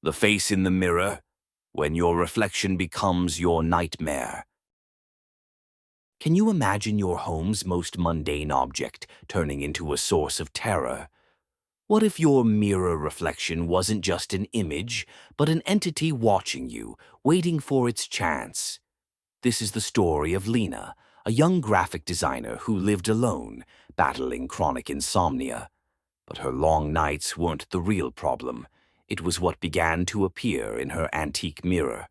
The face in the mirror, when your reflection becomes your nightmare. Can you imagine your home's most mundane object turning into a source of terror? What if your mirror reflection wasn't just an image, but an entity watching you, waiting for its chance? This is the story of Lena, a young graphic designer who lived alone, battling chronic insomnia. But her long nights weren't the real problem. It was what began to appear in her antique mirror.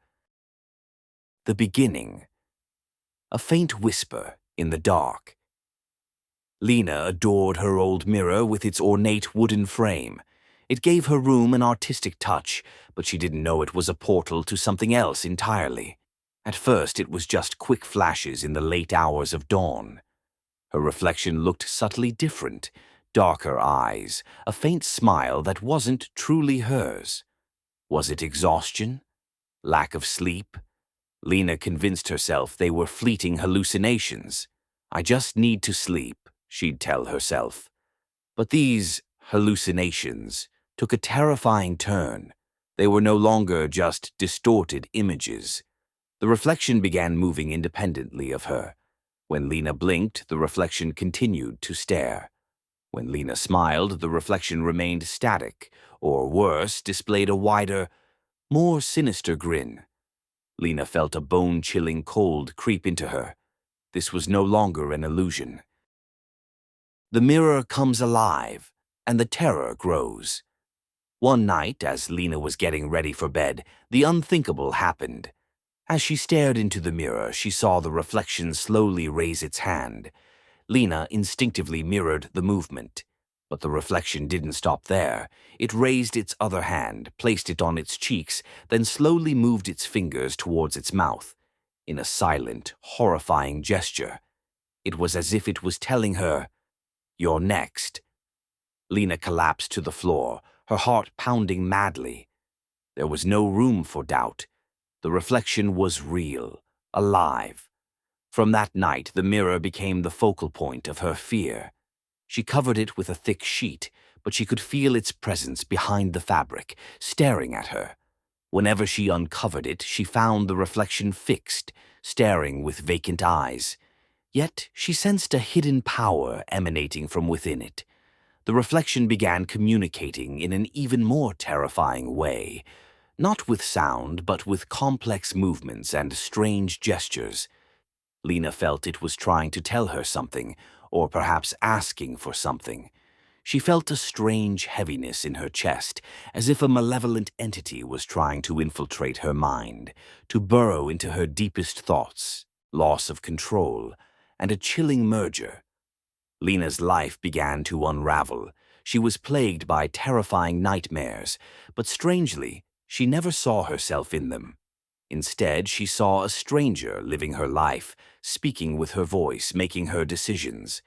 The beginning. A faint whisper in the dark. Lena adored her old mirror with its ornate wooden frame. It gave her room an artistic touch, but she didn't know it was a portal to something else entirely. At first, it was just quick flashes in the late hours of dawn. Her reflection looked subtly different. Darker eyes, a faint smile that wasn't truly hers. Was it exhaustion? Lack of sleep? Lena convinced herself they were fleeting hallucinations. I just need to sleep, she'd tell herself. But these hallucinations took a terrifying turn. They were no longer just distorted images. The reflection began moving independently of her. When Lena blinked, the reflection continued to stare. When Lena smiled, the reflection remained static, or worse, displayed a wider, more sinister grin. Lena felt a bone-chilling cold creep into her. This was no longer an illusion. The mirror comes alive, and the terror grows. One night, as Lena was getting ready for bed, the unthinkable happened. As she stared into the mirror, she saw the reflection slowly raise its hand. Lena instinctively mirrored the movement. But the reflection didn't stop there. It raised its other hand, placed it on its cheeks, then slowly moved its fingers towards its mouth, in a silent, horrifying gesture. It was as if it was telling her, "You're next." Lena collapsed to the floor, her heart pounding madly. There was no room for doubt. The reflection was real, alive. From that night, the mirror became the focal point of her fear. She covered it with a thick sheet, but she could feel its presence behind the fabric, staring at her. Whenever she uncovered it, she found the reflection fixed, staring with vacant eyes. Yet she sensed a hidden power emanating from within it. The reflection began communicating in an even more terrifying way, not with sound, but with complex movements and strange gestures. Lena felt it was trying to tell her something, or perhaps asking for something. She felt a strange heaviness in her chest, as if a malevolent entity was trying to infiltrate her mind, to burrow into her deepest thoughts, loss of control, and a chilling merger. Lena's life began to unravel. She was plagued by terrifying nightmares, but strangely, she never saw herself in them. Instead, she saw a stranger living her life, speaking with her voice, making her decisions.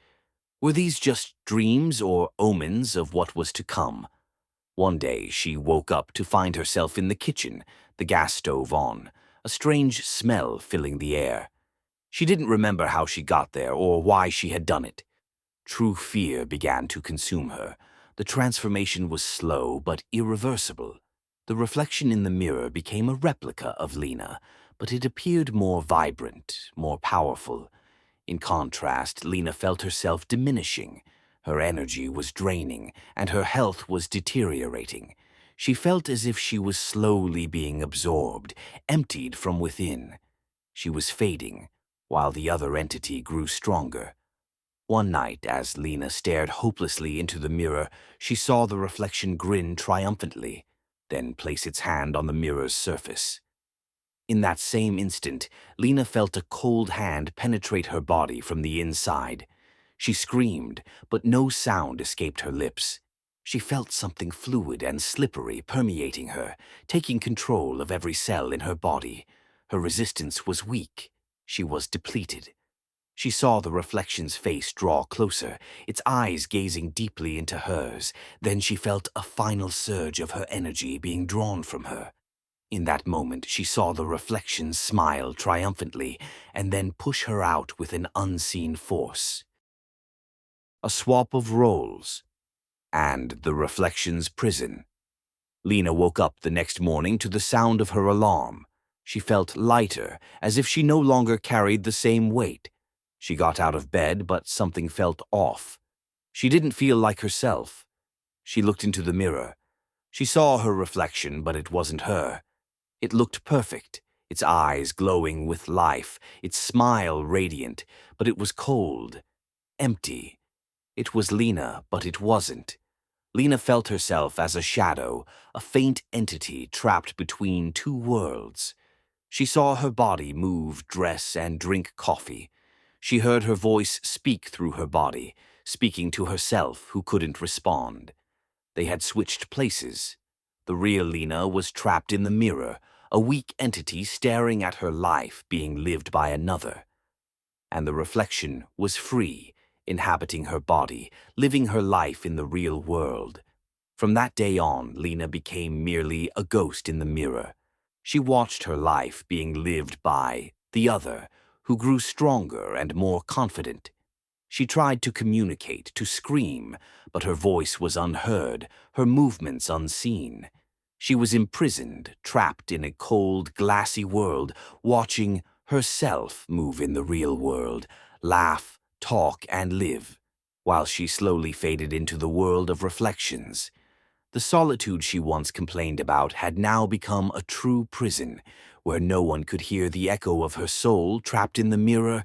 Were these just dreams or omens of what was to come? One day, she woke up to find herself in the kitchen, the gas stove on, a strange smell filling the air. She didn't remember how she got there or why she had done it. True fear began to consume her. The transformation was slow but irreversible. The reflection in the mirror became a replica of Lena, but it appeared more vibrant, more powerful. In contrast, Lena felt herself diminishing. Her energy was draining, and her health was deteriorating. She felt as if she was slowly being absorbed, emptied from within. She was fading, while the other entity grew stronger. One night, as Lena stared hopelessly into the mirror, she saw the reflection grin triumphantly, then place its hand on the mirror's surface. In that same instant, Lena felt a cold hand penetrate her body from the inside. She screamed, but no sound escaped her lips. She felt something fluid and slippery permeating her, taking control of every cell in her body. Her resistance was weak. She was depleted. She saw the reflection's face draw closer, its eyes gazing deeply into hers. Then she felt a final surge of her energy being drawn from her. In that moment, she saw the reflection smile triumphantly and then push her out with an unseen force. A swap of roles, and the reflection's prison. Lena woke up the next morning to the sound of her alarm. She felt lighter, as if she no longer carried the same weight. She got out of bed, but something felt off. She didn't feel like herself. She looked into the mirror. She saw her reflection, but it wasn't her. It looked perfect, its eyes glowing with life, its smile radiant, but it was cold, empty. It was Lena, but it wasn't. Lena felt herself as a shadow, a faint entity trapped between two worlds. She saw her body move, dress, and drink coffee. She heard her voice speak through her body, speaking to herself who couldn't respond. They had switched places. The real Lena was trapped in the mirror, a weak entity staring at her life being lived by another. And the reflection was free, inhabiting her body, living her life in the real world. From that day on, Lena became merely a ghost in the mirror. She watched her life being lived by the other, who grew stronger and more confident. She tried to communicate, to scream, but her voice was unheard, her movements unseen. She was imprisoned, trapped in a cold, glassy world, watching herself move in the real world, laugh, talk, and live, while she slowly faded into the world of reflections. The solitude she once complained about had now become a true prison, where no one could hear the echo of her soul trapped in the mirror